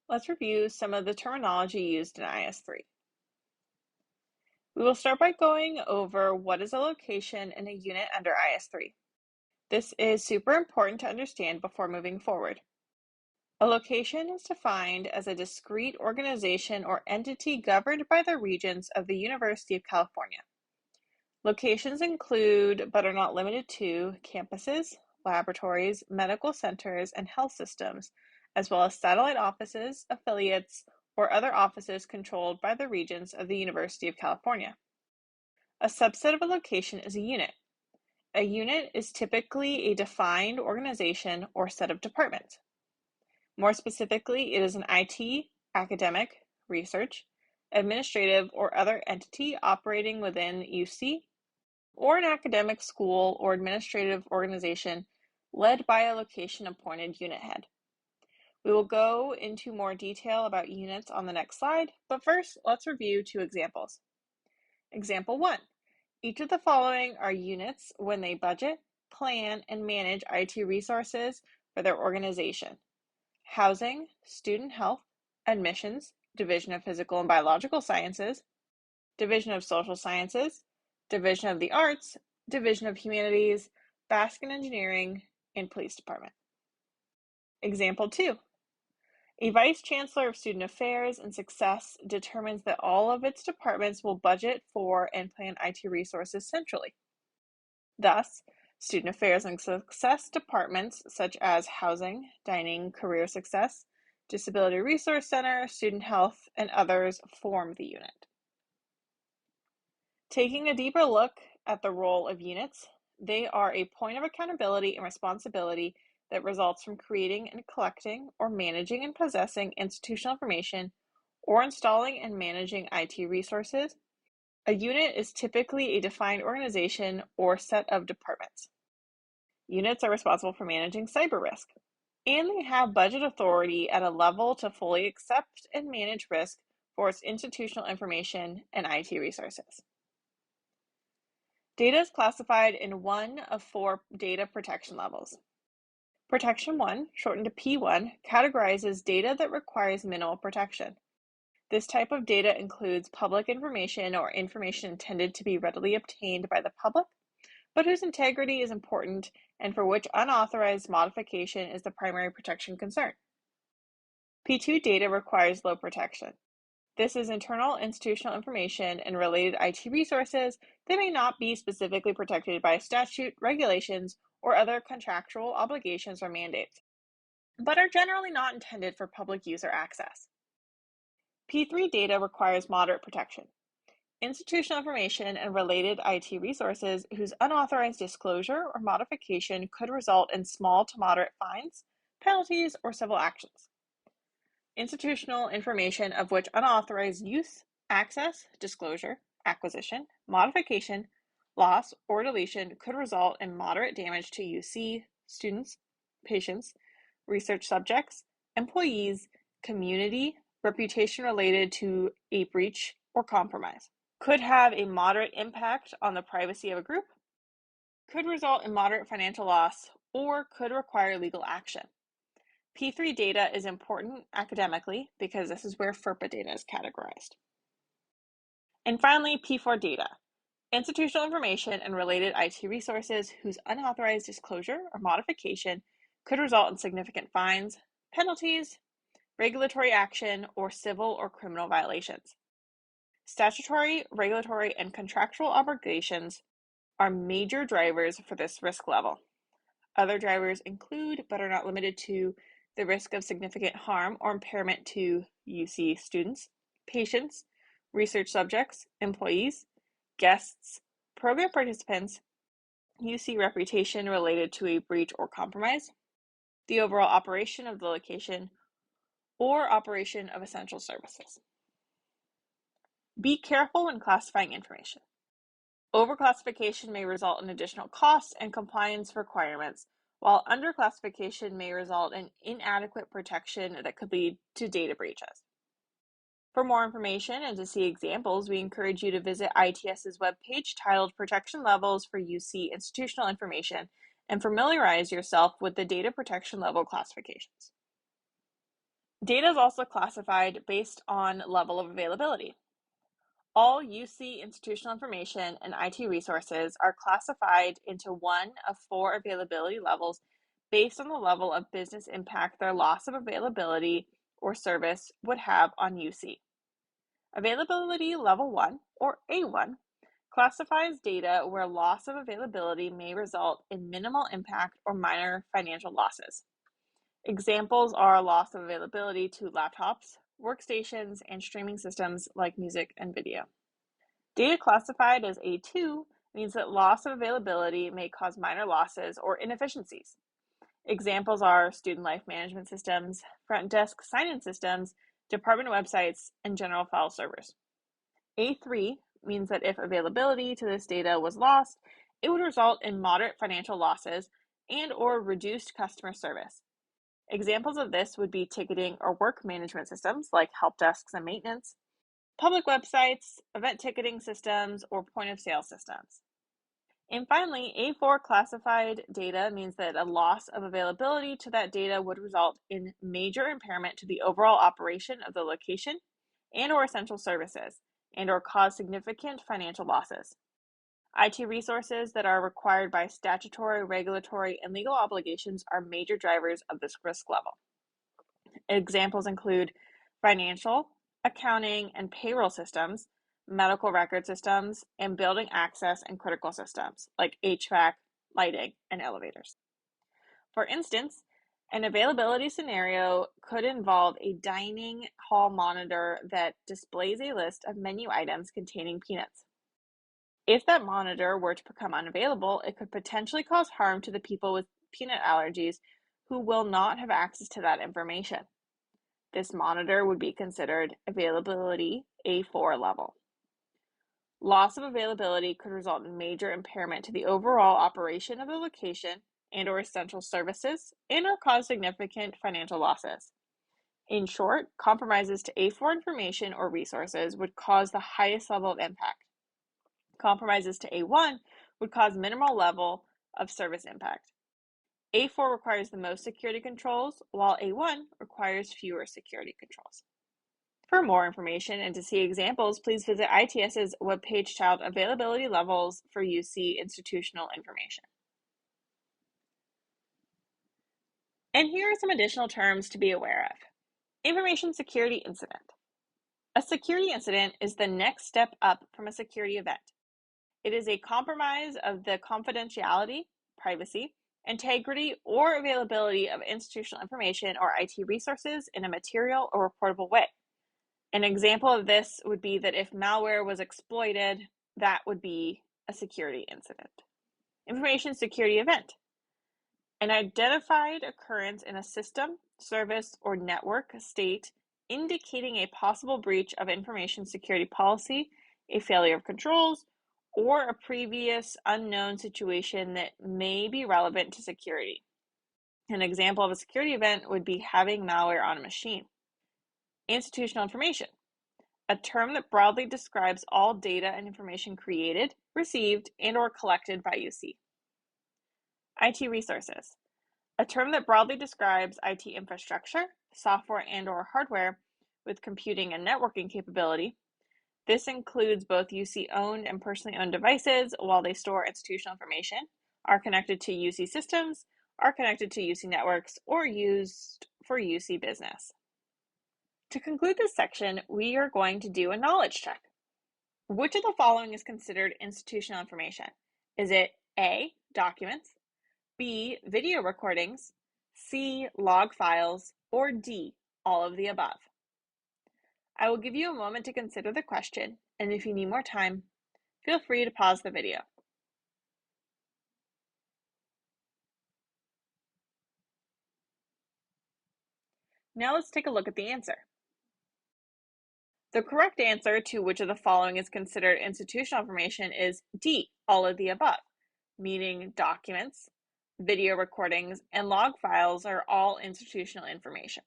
Let's review some of the terminology used in IS-3. We will start by going over what is a location and a unit under IS-3. This is super important to understand before moving forward. A location is defined as a discrete organization or entity governed by the regions of the University of California. Locations include, but are not limited to, campuses, laboratories, medical centers, and health systems, as well as satellite offices, affiliates, or other offices controlled by the regions of the University of California. A subset of a location is a unit. A unit is typically a defined organization or set of departments. More specifically, it is an IT, academic, research, administrative, or other entity operating within UC, or an academic school or administrative organization led by a location-appointed unit head. We will go into more detail about units on the next slide, but first, let's review two examples. Example 1. Each of the following are units when they budget, plan, and manage IT resources for their organization. Housing, Student Health, Admissions, Division of Physical and Biological Sciences, Division of Social Sciences, Division of the Arts, Division of Humanities, Basket Engineering, and Police Department. Example 2. A Vice Chancellor of Student Affairs and Success determines that all of its departments will budget for and plan IT resources centrally. Thus, Student Affairs and Success departments such as Housing, Dining, Career Success, Disability Resource Center, Student Health, and others form the unit. Taking a deeper look at the role of units, they are a point of accountability and responsibility that results from creating and collecting or managing and possessing institutional information or installing and managing IT resources. A unit is typically a defined organization or set of departments. Units are responsible for managing cyber risk, and they have budget authority at a level to fully accept and manage risk for its institutional information and IT resources. Data is classified in one of 4 data protection levels. Protection 1, shortened to P1, categorizes data that requires minimal protection. This type of data includes public information or information intended to be readily obtained by the public, but whose integrity is important and for which unauthorized modification is the primary protection concern. P2 data requires low protection. This is internal institutional information and related IT resources that may not be specifically protected by statute, regulations, or other contractual obligations or mandates, but are generally not intended for public use or access. P3 data requires moderate protection. Institutional information and related IT resources whose unauthorized disclosure or modification could result in small to moderate fines, penalties, or civil actions. Institutional information of which unauthorized use, access, disclosure, acquisition, modification, loss, or deletion could result in moderate damage to UC, students, patients, research subjects, employees, community, reputation related to a breach or compromise, could have a moderate impact on the privacy of a group, could result in moderate financial loss, or could require legal action. P3 data is important academically because this is where FERPA data is categorized. And finally, P4 data, institutional information and related IT resources whose unauthorized disclosure or modification could result in significant fines, penalties, regulatory action, or civil or criminal violations. Statutory, regulatory, and contractual obligations are major drivers for this risk level. Other drivers include, but are not limited to, the risk of significant harm or impairment to UC students, patients, research subjects, employees, guests, program participants, UC reputation related to a breach or compromise, the overall operation of the location, or operation of essential services. Be careful when classifying information. Overclassification may result in additional costs and compliance requirements, while underclassification may result in inadequate protection that could lead to data breaches. For more information and to see examples, we encourage you to visit ITS's webpage titled Protection Levels for UC Institutional Information and familiarize yourself with the data protection level classifications. Data is also classified based on level of availability. All UC institutional information and IT resources are classified into one of four availability levels based on the level of business impact their loss of availability or service would have on UC. Availability Level 1, or A1, classifies data where loss of availability may result in minimal impact or minor financial losses. Examples are loss of availability to laptops, workstations, and streaming systems like music and video. Data classified as A2 means that loss of availability may cause minor losses or inefficiencies. Examples are student life management systems, front desk sign-in systems, department websites, and general file servers. A3 means that if availability to this data was lost, it would result in moderate financial losses and/or reduced customer service. Examples of this would be ticketing or work management systems like help desks and maintenance, public websites, event ticketing systems, or point of sale systems. And finally, A4 classified data means that a loss of availability to that data would result in major impairment to the overall operation of the location and/or essential services, and/or cause significant financial losses. IT resources that are required by statutory, regulatory, and legal obligations are major drivers of this risk level. Examples include financial, accounting, and payroll systems, medical record systems, and building access and critical systems like HVAC, lighting, and elevators. For instance, an availability scenario could involve a dining hall monitor that displays a list of menu items containing peanuts. If that monitor were to become unavailable, it could potentially cause harm to the people with peanut allergies who will not have access to that information. This monitor would be considered availability A4 level. Loss of availability could result in major impairment to the overall operation of the location and/or essential services and/or cause significant financial losses. In short, compromises to A4 information or resources would cause the highest level of impact. Compromises to A1 would cause minimal level of service impact. A4 requires the most security controls, while A1 requires fewer security controls. For more information and to see examples, please visit ITS's webpage titled Availability Levels for UC Institutional Information. And here are some additional terms to be aware of. Information security incident. A security incident is the next step up from a security event. It is a compromise of the confidentiality, privacy, integrity, or availability of institutional information or IT resources in a material or reportable way. An example of this would be that if malware was exploited, that would be a security incident. Information security event. An identified occurrence in a system, service, or network state indicating a possible breach of information security policy, a failure of controls, or a previous unknown situation that may be relevant to security. An example of a security event would be having malware on a machine. Institutional information, a term that broadly describes all data and information created, received, and/or collected by UC. IT resources, a term that broadly describes IT infrastructure, software and/or hardware with computing and networking capability. This includes both UC-owned and personally owned devices while they store institutional information, are connected to UC systems, are connected to UC networks, or used for UC business. To conclude this section, we are going to do a knowledge check. Which of the following is considered institutional information? Is it A, documents, B, video recordings, C, log files, or D, all of the above? I will give you a moment to consider the question, and if you need more time, feel free to pause the video. Now let's take a look at the answer. The correct answer to which of the following is considered institutional information is D, all of the above, meaning documents, video recordings, and log files are all institutional information.